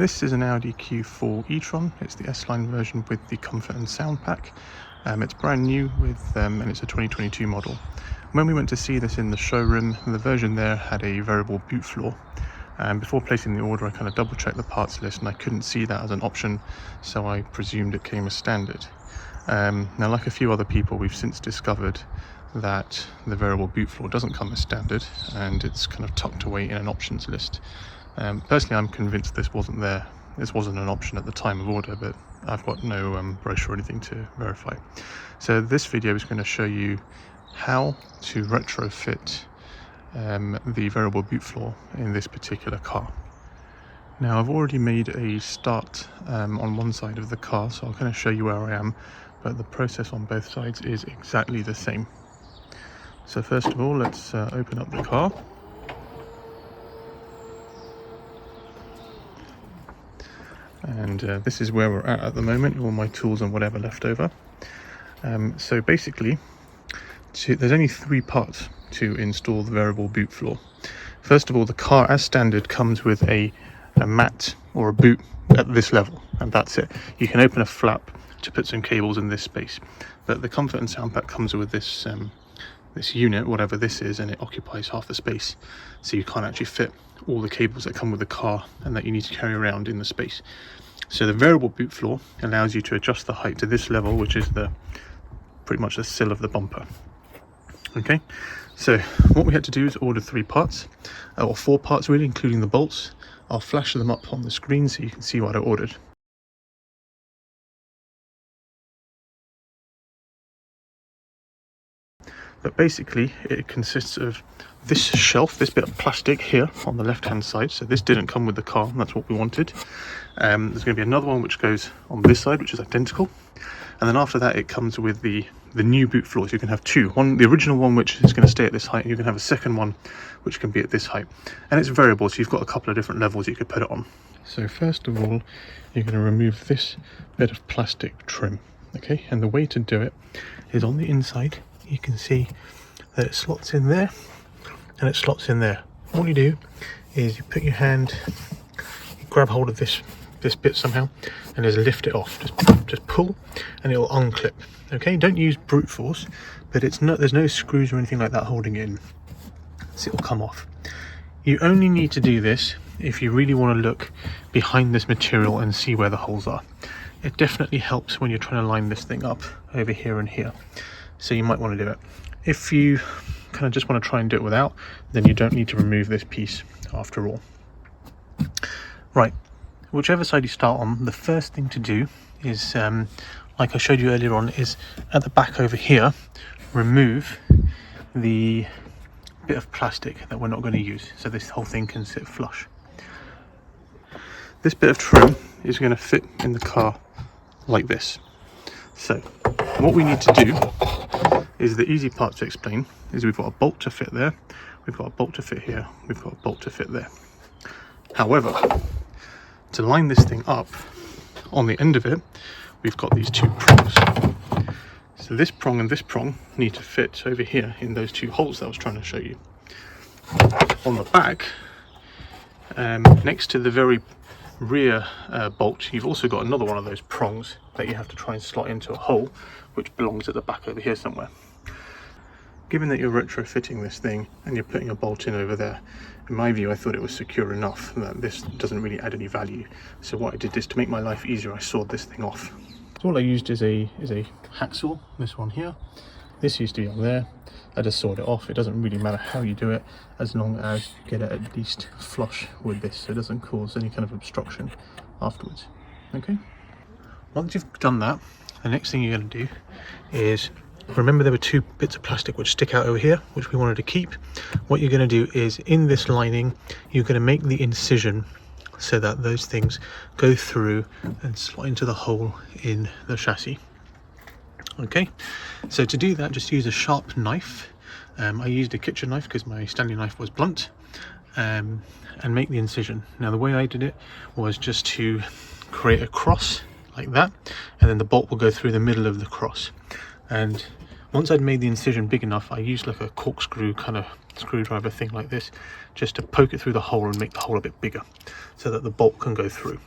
This is an Audi Q4 e-tron. It's the S-Line version with the comfort and sound pack. It's brand new and it's a 2022 model. When we went to see this in the showroom, the version there had a variable boot floor. And before placing the order, I kind of double checked the parts list and I couldn't see that as an option, so I presumed it came as standard. Now, like a few other people, we've since discovered that the variable boot floor doesn't come as standard and it's kind of tucked away in an options list. Personally, I'm convinced this wasn't an option at the time of order, but I've got no brochure or anything to verify. So this video is going to show you how to retrofit the variable boot floor in this particular car. Now, I've already made a start on one side of the car, so I'll kind of show you where I am, but the process on both sides is exactly the same. So first of all, let's open up the car. And this is where we're at the moment, all my tools and whatever left over. So basically, there's only three parts to install the variable boot floor. First of all, the car as standard comes with a mat or a boot at this level, and that's it. You can open a flap to put some cables in this space, but the comfort and sound pack comes with this this unit, whatever this is, and it occupies half the space, so you can't actually fit all the cables that come with the car and that you need to carry around in the space. So the variable boot floor allows you to adjust the height to this level, which is pretty much the sill of the bumper. Okay, so what we had to do is order three parts, or four parts really, including the bolts. I'll flash them up on the screen so you can see what I ordered. But basically it consists of this shelf, this bit of plastic here on the left hand side. So this didn't come with the car, and that's what we wanted. There's going to be another one which goes on this side, which is identical, and then after that it comes with the new boot floor. So you can have two, the original one which is going to stay at this height, and you can have a second one which can be at this height, and it's variable, so you've got a couple of different levels you could put it on. So first of all, you're going to remove this bit of plastic trim, okay, and the way to do it is on the inside. You can see that it slots in there and it slots in there. All you do is you put your hand, you grab hold of this bit somehow and just lift it off. Just pull and it'll unclip. Okay, don't use brute force, but there's no screws or anything like that holding it in, so it'll come off. You only need to do this if you really want to look behind this material and see where the holes are. It definitely helps when you're trying to line this thing up over here and here. So you might want to do it. If you kind of just want to try and do it without, then you don't need to remove this piece after all. Right, whichever side you start on, the first thing to do is, like I showed you earlier on, is at the back over here, remove the bit of plastic that we're not going to use, so this whole thing can sit flush. This bit of trim is going to fit in the car like this. So what we need to do is, the easy part to explain is, we've got a bolt to fit there, we've got a bolt to fit here, we've got a bolt to fit there. However, to line this thing up, on the end of it, we've got these two prongs. So this prong and this prong need to fit over here in those two holes that I was trying to show you. On the back, next to the very rear bolt, you've also got another one of those prongs that you have to try and slot into a hole, which belongs at the back over here somewhere. Given that you're retrofitting this thing and you're putting a bolt in over there, in my view I thought it was secure enough that this doesn't really add any value. So what I did is, to make my life easier, I sawed this thing off. So all I used is a hacksaw, this one here. This used to be on there. I just sawed it off. It doesn't really matter how you do it, as long as you get it at least flush with this, so it doesn't cause any kind of obstruction afterwards. Okay, once you've done that, the next thing you're going to do is, remember there were two bits of plastic which stick out over here, which we wanted to keep. What you're going to do is, in this lining, you're going to make the incision so that those things go through and slot into the hole in the chassis. Okay, so to do that, just use a sharp knife. I used a kitchen knife because my Stanley knife was blunt, and make the incision. Now the way I did it was just to create a cross like that, and then the bolt will go through the middle of the cross. And Once I'd made the incision big enough, I used like a corkscrew kind of screwdriver thing like this, just to poke it through the hole and make the hole a bit bigger, so that the bolt can go through.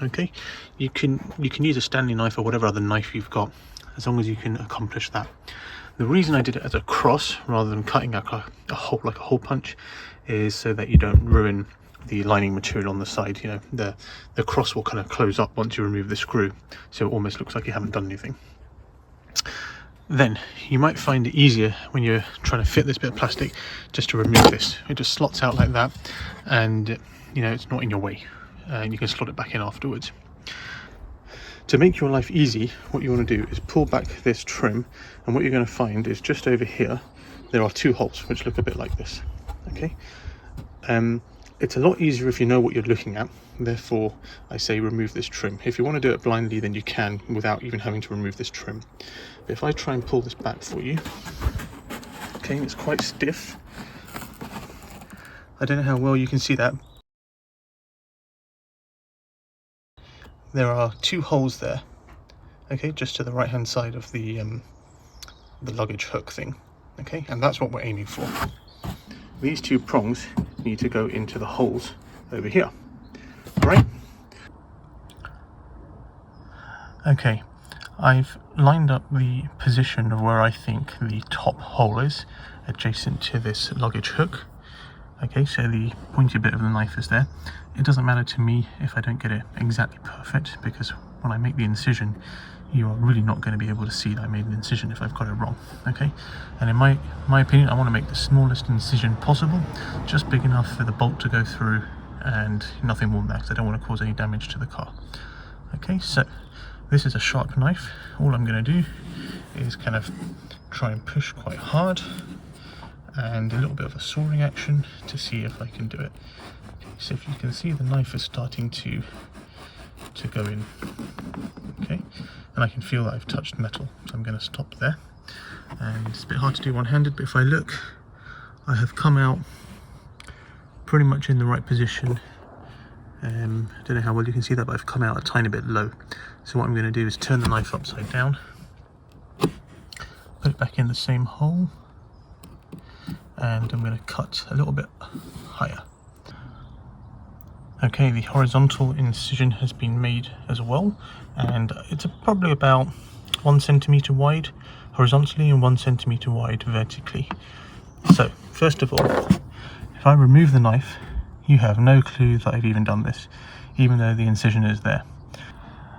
Okay, you can use a Stanley knife or whatever other knife you've got, as long as you can accomplish that. The reason I did it as a cross rather than cutting a hole like a hole punch is so that you don't ruin the lining material on the side. You know, the cross will kind of close up once you remove the screw, so it almost looks like you haven't done anything. Then you might find it easier when you're trying to fit this bit of plastic just to remove this. It just slots out like that, and you know, it's not in your way, and you can slot it back in afterwards. To make your life easy, what you want to do is pull back this trim, and what you're going to find is just over here there are two holes which look a bit like this. Okay, it's a lot easier if you know what you're looking at, therefore I say remove this trim. If you want to do it blindly, then you can without even having to remove this trim. But if I try and pull this back for you, okay, it's quite stiff. I don't know how well you can see that. There are two holes there, okay, just to the right hand side of the luggage hook thing, okay, and that's what we're aiming for. These two prongs need to go into the holes over here. All right. Okay, I've lined up the position of where I think the top hole is, adjacent to this luggage hook. Okay, so the pointy bit of the knife is there. It doesn't matter to me if I don't get it exactly perfect, because when I make the incision, you are really not going to be able to see that I made an incision if I've got it wrong. Okay, and in my opinion, I want to make the smallest incision possible, just big enough for the bolt to go through and nothing more than that, because I don't want to cause any damage to the car. Okay, so this is a sharp knife. All I'm going to do is kind of try and push quite hard, and a little bit of a sawing action to see if I can do it. Okay, so if you can see, the knife is starting to go in. Okay, and I can feel that I've touched metal, so I'm going to stop there. And it's a bit hard to do one-handed, but if I look, I have come out pretty much in the right position. I don't know how well you can see that, but I've come out a tiny bit low. So what I'm going to do is turn the knife upside down, put it back in the same hole, and I'm going to cut a little bit higher. Okay, the horizontal incision has been made as well, and it's probably about 1 centimeter wide horizontally and 1 centimeter wide vertically. So first of all, if I remove the knife, you have no clue that I've even done this, even though the incision is there.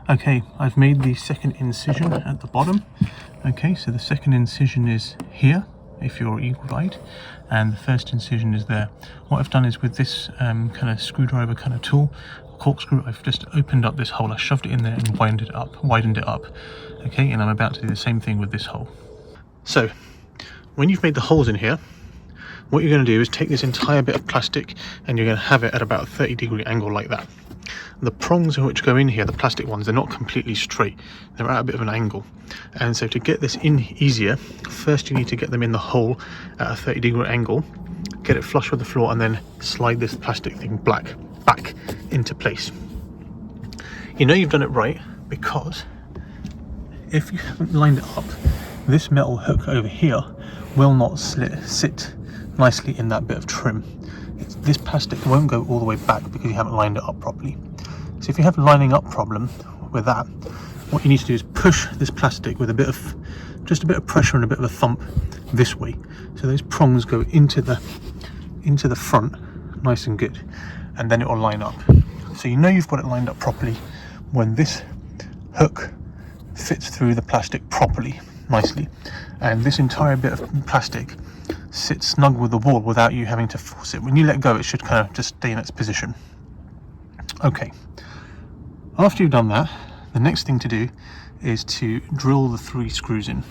Okay, I've made the second incision at the bottom. Okay, so the second incision is here, if you're eagle-eyed, and the first incision is there. What I've done is with this kind of screwdriver kind of tool, corkscrew, I've just opened up this hole, I shoved it in there and widened it up. Okay, and I'm about to do the same thing with this hole. So, when you've made the holes in here, what you're going to do is take this entire bit of plastic and you're going to have it at about a 30-degree angle like that. The prongs which go in here, the plastic ones, they're not completely straight, they're at a bit of an angle, and so to get this in easier, first you need to get them in the hole at a 30-degree angle, get it flush with the floor, and then slide this plastic thing back into place. You know you've done it right because if you haven't lined it up, this metal hook over here will not sit nicely in that bit of trim. This plastic won't go all the way back because you haven't lined it up properly. So if you have a lining up problem with that, what you need to do is push this plastic with just a bit of pressure and a bit of a thump this way, so those prongs go into the front nice and good, and then it will line up. So you know you've got it lined up properly when this hook fits through the plastic properly, nicely, and this entire bit of plastic sits snug with the wall without you having to force it. When you let go, it should kind of just stay in its position. Okay, after you've done that, the next thing to do is to drill the 3 screws in.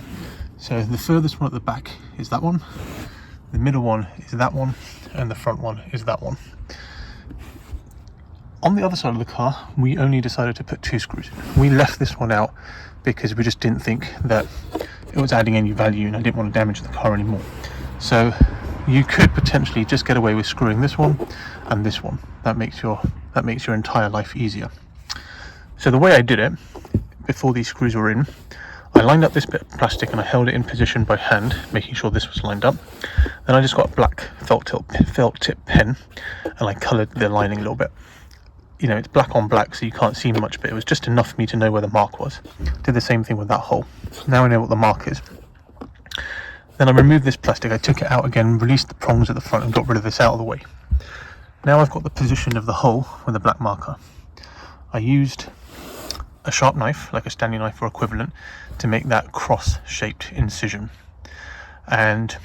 So the furthest one at the back is that one, the middle one is that one, and the front one is that one. On the other side of the car, we only decided to put 2 screws in. We left this one out because we just didn't think that it was adding any value, and I didn't want to damage the car anymore. So you could potentially just get away with screwing this one and this one. That makes your entire life easier. So the way I did it, before these screws were in, I lined up this bit of plastic and I held it in position by hand, making sure this was lined up. Then I just got a black felt tip pen and I coloured the lining a little bit. You know, it's black on black, so you can't see much, but it was just enough for me to know where the mark was. Did the same thing with that hole. Now I know what the mark is. Then I removed this plastic, I took it out again, released the prongs at the front and got rid of this out of the way. Now I've got the position of the hole with a black marker. I used a sharp knife, like a Stanley knife or equivalent, to make that cross-shaped incision. And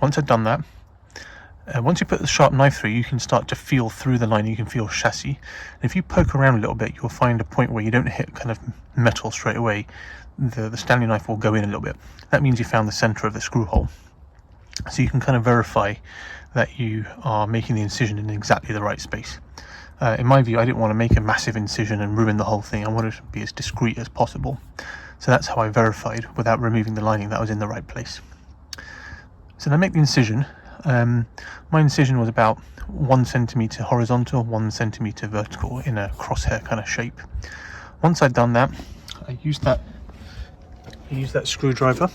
once I've done that, once you put the sharp knife through, you can start to feel through the line, you can feel chassis. And if you poke around a little bit, you'll find a point where you don't hit kind of metal straight away. The Stanley knife will go in a little bit. That means you found the center of the screw hole. So you can kind of verify that you are making the incision in exactly the right space. In my view, I didn't want to make a massive incision and ruin the whole thing. I wanted it to be as discreet as possible. So that's how I verified, without removing the lining, that I was in the right place. So to make the incision, my incision was about 1 centimeter horizontal, 1 centimeter vertical in a crosshair kind of shape. Once I'd done that, I used that screwdriver.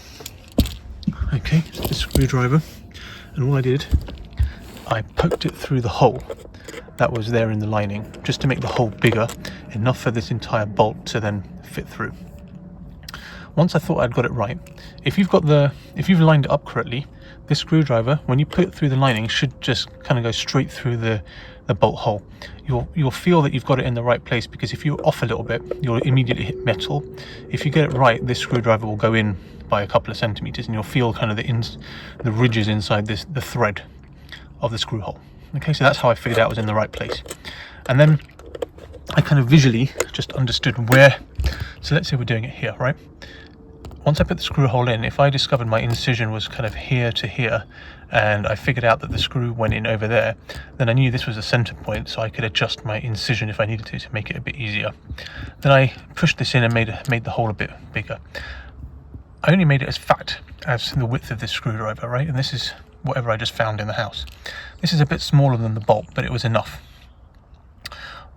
Okay, so the screwdriver, and all I did, I poked it through the hole that was there in the lining, just to make the hole bigger, enough for this entire bolt to then fit through. Once I thought I'd got it right, if you've lined it up correctly, this screwdriver, when you put it through the lining, should just kind of go straight through the bolt hole. You'll feel that you've got it in the right place, because if you're off a little bit, you'll immediately hit metal. If you get it right, this screwdriver will go in by a couple of centimeters, and you'll feel kind of the ridges inside the thread of the screw hole. Okay, so that's how I figured out I was in the right place. And then I kind of visually just understood where. So let's say we're doing it here, right? Once I put the screw hole in, if I discovered my incision was kind of here to here, and I figured out that the screw went in over there, then I knew this was a center point, so I could adjust my incision if I needed to make it a bit easier. Then I pushed this in and made the hole a bit bigger. I only made it as fat as the width of this screwdriver, right? And this is whatever I just found in the house. This is a bit smaller than the bolt, but it was enough.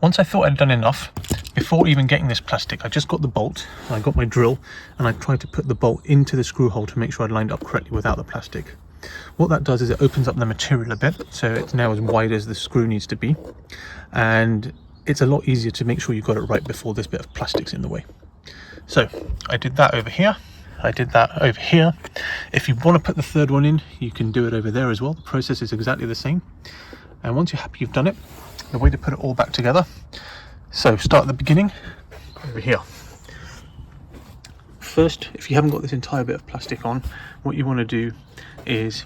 Once I thought I'd done enough, before even getting this plastic, I just got the bolt, I got my drill, and I tried to put the bolt into the screw hole to make sure I'd lined up correctly without the plastic. What that does is it opens up the material a bit, so it's now as wide as the screw needs to be, and it's a lot easier to make sure you got it right before this bit of plastic's in the way. So I did that over here. I did that over here. If you want to put the third one in, you can do it over there as well. The process is exactly the same. And once you're happy you've done it, the way to put it all back together. So start at the beginning, over here. First, if you haven't got this entire bit of plastic on, what you want to do is,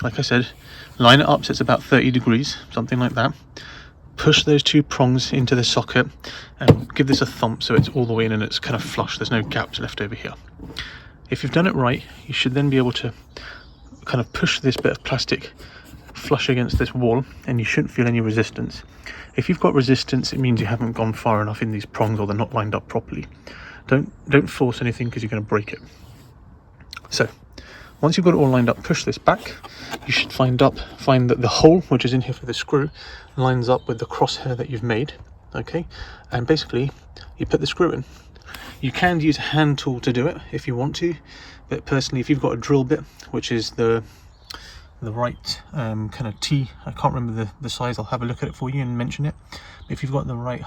like I said, line it up so it's about 30 degrees, something like that. Push those two prongs into the socket and give this a thump so it's all the way in and it's kind of flush. There's no gaps left over here. If you've done it right, you should then be able to kind of push this bit of plastic flush against this wall, and you shouldn't feel any resistance. If you've got resistance, it means you haven't gone far enough in these prongs, or they're not lined up properly. Don't force anything, because you're going to break it. So once you've got it all lined up, push this back. You should find that the hole, which is in here for the screw, lines up with the crosshair that you've made. Okay, and basically you put the screw in. You can use a hand tool to do it if you want to, but personally, if you've got a drill bit, which is the right kind of T, I can't remember the size, I'll have a look at it for you and mention it. But if you've got the right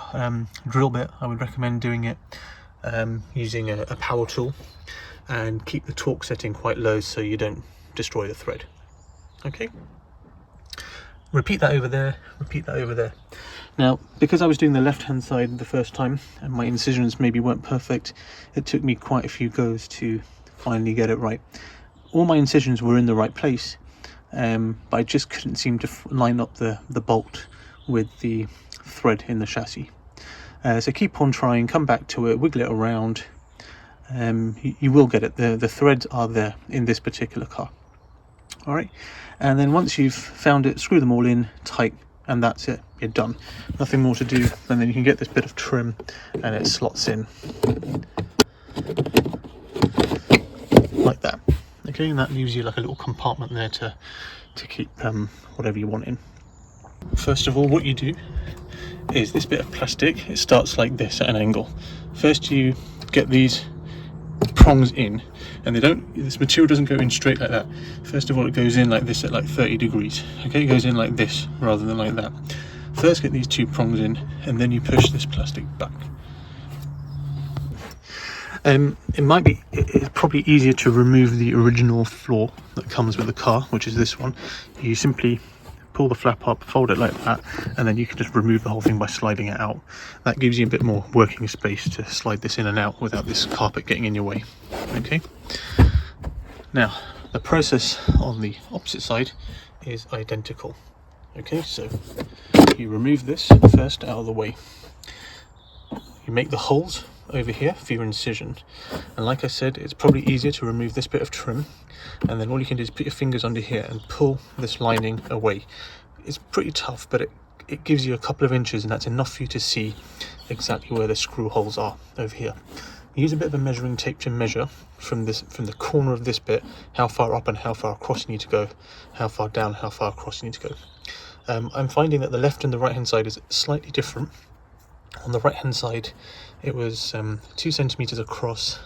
drill bit, I would recommend doing it using a power tool, and keep the torque setting quite low so you don't destroy the thread. Okay, repeat that over there, repeat that over there. Now, because I was doing the left hand side the first time and my incisions maybe weren't perfect, it took me quite a few goes to finally get it right. All my incisions were in the right place, but I just couldn't seem to line up the bolt with the thread in the chassis. So keep on trying, come back to it, wiggle it around. You will get it. The threads are there in this particular car. All right, and then once you've found it, screw them all in tight, and that's it. You're done. Nothing more to do, and then you can get this bit of trim, and it slots in like that. Okay, and that leaves you like a little compartment there to keep whatever you want in. First of all, what you do is this bit of plastic, it starts like this at an angle. First you get these prongs in, and this material doesn't go in straight like that. First of all, it goes in like this at like 30 degrees. Okay, it goes in like this rather than like that. First get these 2 prongs in, and then you push this plastic back. It's probably easier to remove the original floor that comes with the car, which is this one. You simply pull the flap up, fold it like that, and then you can just remove the whole thing by sliding it out. That gives you a bit more working space to slide this in and out without this carpet getting in your way. Okay, now the process on the opposite side is identical. Okay, so you remove this first out of the way. You make the holes over here for your incision, and like I said, it's probably easier to remove this bit of trim, and then all you can do is put your fingers under here and pull this lining away. It's pretty tough, but it gives you a couple of inches, and that's enough for you to see exactly where the screw holes are over here. Use a bit of a measuring tape to measure from the corner of this bit how far up and how far across you need to go, how far down, how far across you need to go. I'm finding that the left and the right hand side is slightly different. On the right hand side it was 2 centimeters across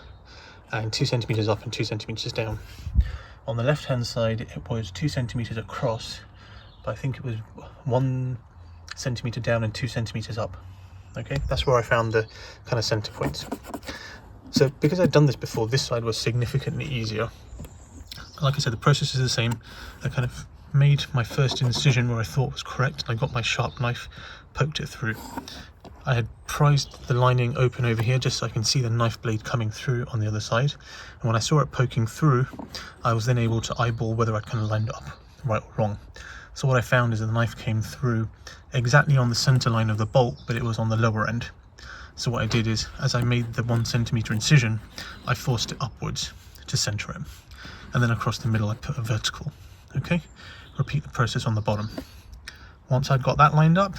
and 2 centimeters up and 2 centimeters down. On the left hand side it was 2 centimeters across, but I think it was 1 centimeter down and 2 centimeters up. Okay, that's where I found the kind of center points. So because I'd done this before, this side was significantly easier. Like I said, the process is the same. I kind of made my first incision where I thought was correct, and I got my sharp knife, poked it through. I had prized the lining open over here just so I can see the knife blade coming through on the other side, and when I saw it poking through, I was then able to eyeball whether I'd kind of lined it up right or wrong. So what I found is that the knife came through exactly on the center line of the bolt, but it was on the lower end. So what I did is, as I made the 1 centimeter incision, I forced it upwards to center it, and then across the middle I put a vertical. Okay, repeat the process on the bottom. Once I'd got that lined up,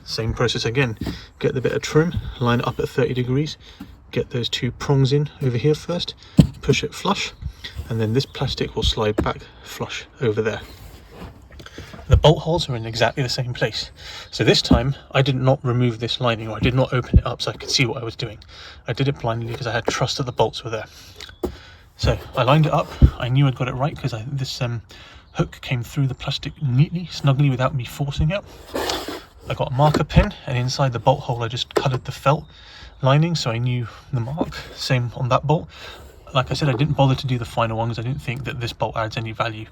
same process again. Get the bit of trim, line it up at 30 degrees, get those 2 prongs in over here first, push it flush, and then this plastic will slide back flush over there. The bolt holes are in exactly the same place. So this time I did not remove this lining, or I did not open it up so I could see what I was doing. I did it blindly because I had trust that the bolts were there. So I lined it up. I knew I'd got it right because this hook came through the plastic neatly, snugly, without me forcing it. I got a marker pen, and inside the bolt hole I just coloured the felt lining so I knew the mark. Same on that bolt. Like I said, I didn't bother to do the final one because I didn't think that this bolt adds any value.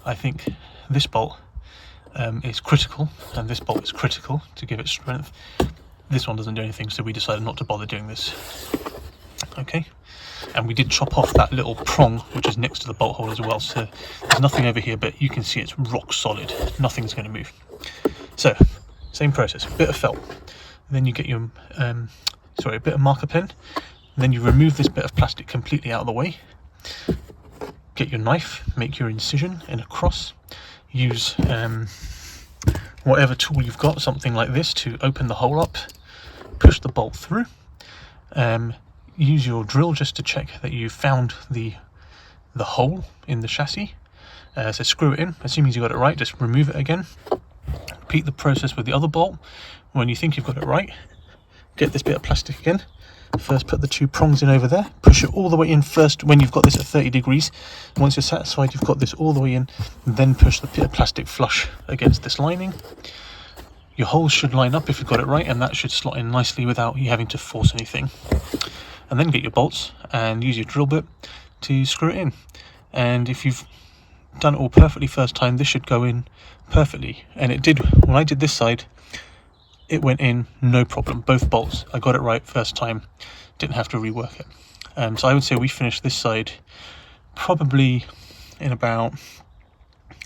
I think this bolt is critical, and this bolt is critical to give it strength. This one doesn't do anything, so we decided not to bother doing this. Okay, and we did chop off that little prong which is next to the bolt hole as well, so there's nothing over here, but you can see it's rock solid. Nothing's going to move. So same process, bit of felt, then you get your a bit of marker pen, then you remove this bit of plastic completely out of the way, get your knife, make your incision in a cross, use whatever tool you've got, something like this, to open the hole up, push the bolt through, use your drill just to check that you've found the hole in the chassis. So screw it in. As soon as you got it right, just remove it again. Repeat the process with the other bolt. When you think you've got it right, get this bit of plastic again. First put the 2 prongs in over there, push it all the way in first when you've got this at 30 degrees. Once you're satisfied you've got this all the way in, then push the bit of plastic flush against this lining. Your holes should line up if you've got it right, and that should slot in nicely without you having to force anything. And then get your bolts and use your drill bit to screw it in. And if you've done it all perfectly first time, this should go in perfectly. And it did. When I did this side, it went in no problem, both bolts. I got it right first time, didn't have to rework it. So I would say we finished this side probably in about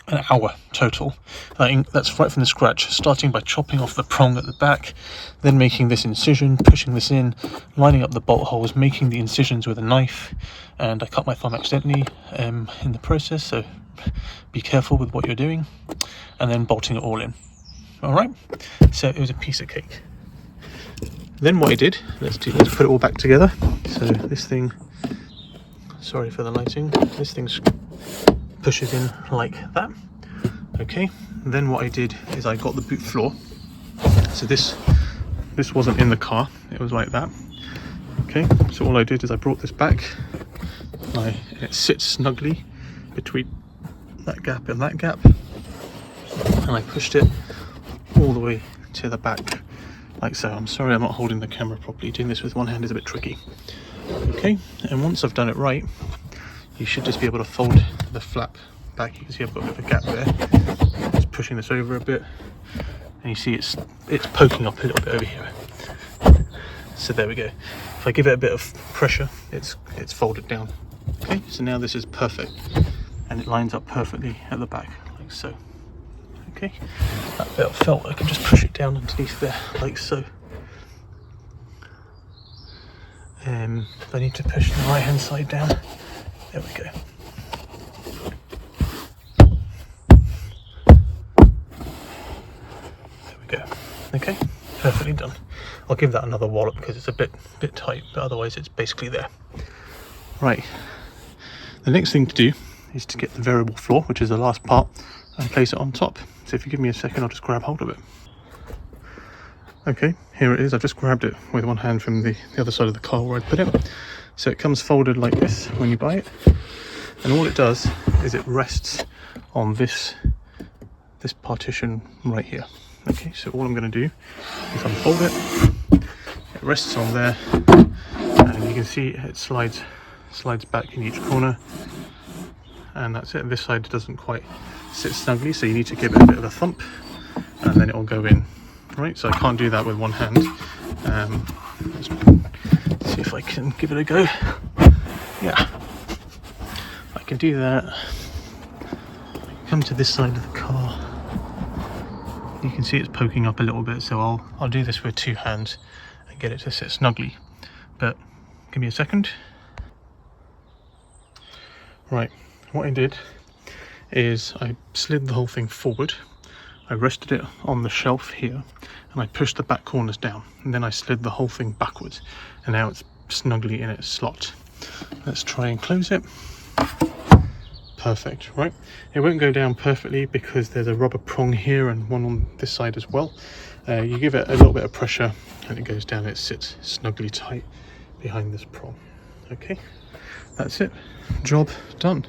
an hour total. That's right from the scratch, starting by chopping off the prong at the back, then making this incision, pushing this in, lining up the bolt holes, making the incisions with a knife, and I cut my thumb accidentally in the process, so be careful with what you're doing, and then bolting it all in. Alright, so it was a piece of cake. Then what I did, let's put it all back together. So this thing, sorry for the lighting, this thing pushes in like that. Okay, then what I did is I got the boot floor. So this wasn't in the car, it was like that. Okay, so all I did is I brought this back, it sits snugly between that gap and that gap, and I pushed it all the way to the back like so. I'm sorry I'm not holding the camera properly, doing this with one hand is a bit tricky. Okay, and once I've done it right, you should just be able to fold the flap back. You can see I've got a bit of a gap there. Just pushing this over a bit, and you see it's poking up a little bit over here. So there we go. If I give it a bit of pressure, it's folded down. Okay, so now this is perfect, and it lines up perfectly at the back like so. Okay, that bit of felt, I can just push it down underneath there like so. I need to push the right hand side down. There we go. There we go. Okay, perfectly done. I'll give that another wallop because it's a bit tight, but otherwise it's basically there. Right, the next thing to do is to get the variable floor, which is the last part, and place it on top. So if you give me a second, I'll just grab hold of it. Okay, here it is. I've just grabbed it with one hand from the other side of the car where I put it. So it comes folded like this when you buy it, and all it does is it rests on this partition right here. Okay, so all I'm going to do is unfold it. It rests on there, and you can see it slides back in each corner, and that's it. This side doesn't quite sit snugly, so you need to give it a bit of a thump, and then it will go in. Right, so I can't do that with one hand. Let's see if I can give it a go. Yeah, I can do that. Come to this side of the car. You can see it's poking up a little bit, so I'll do this with two hands and get it to sit snugly. But give me a second. Right, what I did is I slid the whole thing forward. I rested it on the shelf here, and I pushed the back corners down, and then I slid the whole thing backwards, and now it's snugly in its slot. Let's try and close it. Perfect, right? It won't go down perfectly because there's a rubber prong here and one on this side as well. You give it a little bit of pressure and it goes down. It sits snugly tight behind this prong. Okay, that's it. Job done.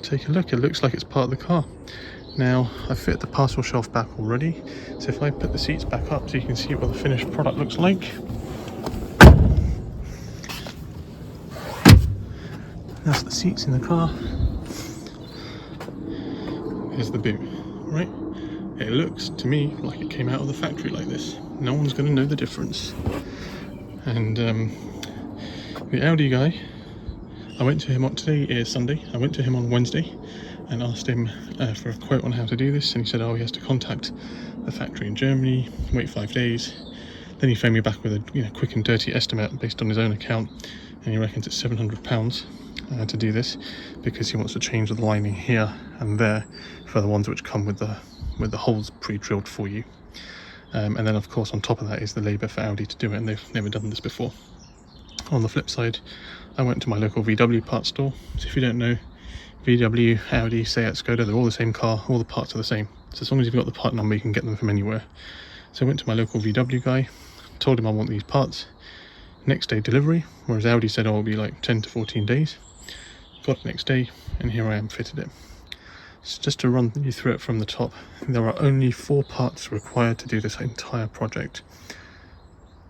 Take a look. It looks like it's part of the car. Now, I've fit the parcel shelf back already, so if I put the seats back up so you can see what the finished product looks like. That's the seats in the car. Here's the boot, right? It looks to me like it came out of the factory like this. No one's going to know the difference. And the Audi guy, I went to him on, today is Sunday, I went to him on Wednesday and asked him for a quote on how to do this, and he said, oh, he has to contact the factory in Germany, wait 5 days. Then he phoned me back with a quick and dirty estimate based on his own account, and he reckons it's £700 to do this, because he wants to change the lining here and there for the ones which come with the holes pre-drilled for you. And then of course on top of that is the labour for Audi to do it, and they've never done this before. On the flip side, I went to my local VW parts store. So if you don't know, VW, Audi, Seat, Skoda, they're all the same car, all the parts are the same. So as long as you've got the part number, you can get them from anywhere. So I went to my local VW guy, told him I want these parts. Next day delivery, whereas Audi said, oh, it'll be like 10 to 14 days. Got it next day, and here I am, fitted it. So just to run you through it from the top, there are only 4 parts required to do this entire project.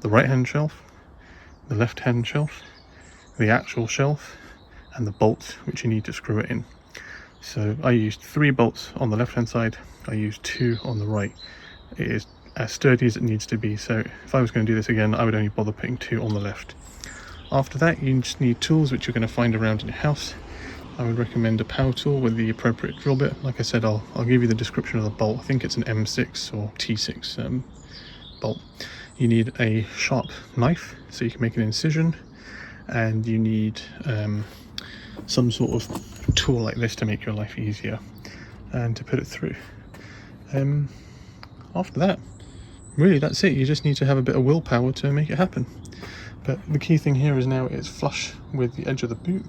The right hand shelf, the left hand shelf, the actual shelf, and the bolts which you need to screw it in. So I used 3 bolts on the left hand side, I used 2 on the right. It is as sturdy as it needs to be, so if I was going to do this again, I would only bother putting 2 on the left. After that, you just need tools which you're going to find around in your house. I would recommend a power tool with the appropriate drill bit. Like I said, I'll give you the description of the bolt. I think it's an M6 or T6 bolt. You need a sharp knife so you can make an incision, and you need some sort of tool like this to make your life easier and to put it through. After that, really that's it. You just need to have a bit of willpower to make it happen. But the key thing here is now it's flush with the edge of the boot.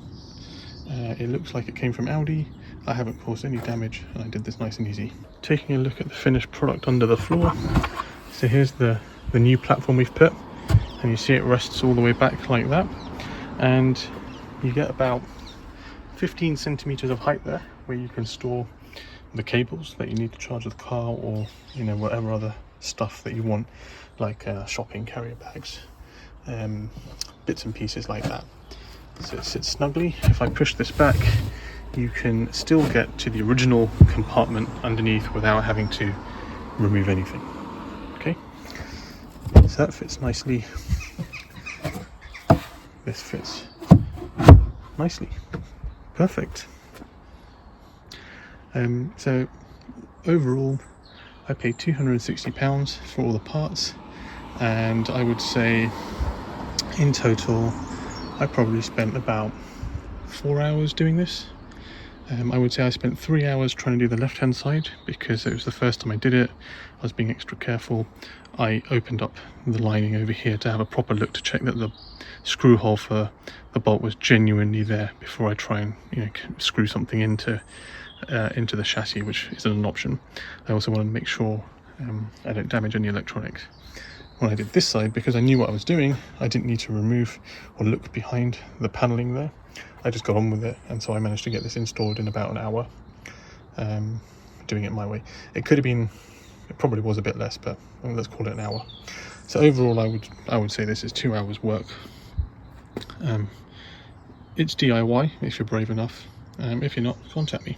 It looks like it came from Audi. I haven't caused any damage, and I did this nice and easy. Taking a look at the finished product under the floor. So here's the new platform we've put, and you see it rests all the way back like that. And you get about 15 centimeters of height there, where you can store the cables that you need to charge the car, or whatever other stuff that you want, like shopping carrier bags, bits and pieces like that. So it sits snugly. If I push this back, you can still get to the original compartment underneath without having to remove anything. Okay, so that fits nicely. This fits nicely. Perfect. So overall I paid £260 for all the parts, and I would say in total I probably spent about 4 hours doing this. I would say I spent 3 hours trying to do the left hand side because it was the first time I did it. I was being extra careful. I opened up the lining over here to have a proper look to check that the screw hole for the bolt was genuinely there before I try and screw something into the chassis, which isn't an option. I also want to make sure I don't damage any electronics. When I did this side, because I knew what I was doing, I didn't need to remove or look behind the paneling there. I just got on with it, and so I managed to get this installed in about an hour, doing it my way. It probably was a bit less, but let's call it an hour. So overall I would say this is 2 hours work. It's DIY if you're brave enough. If you're not, contact me.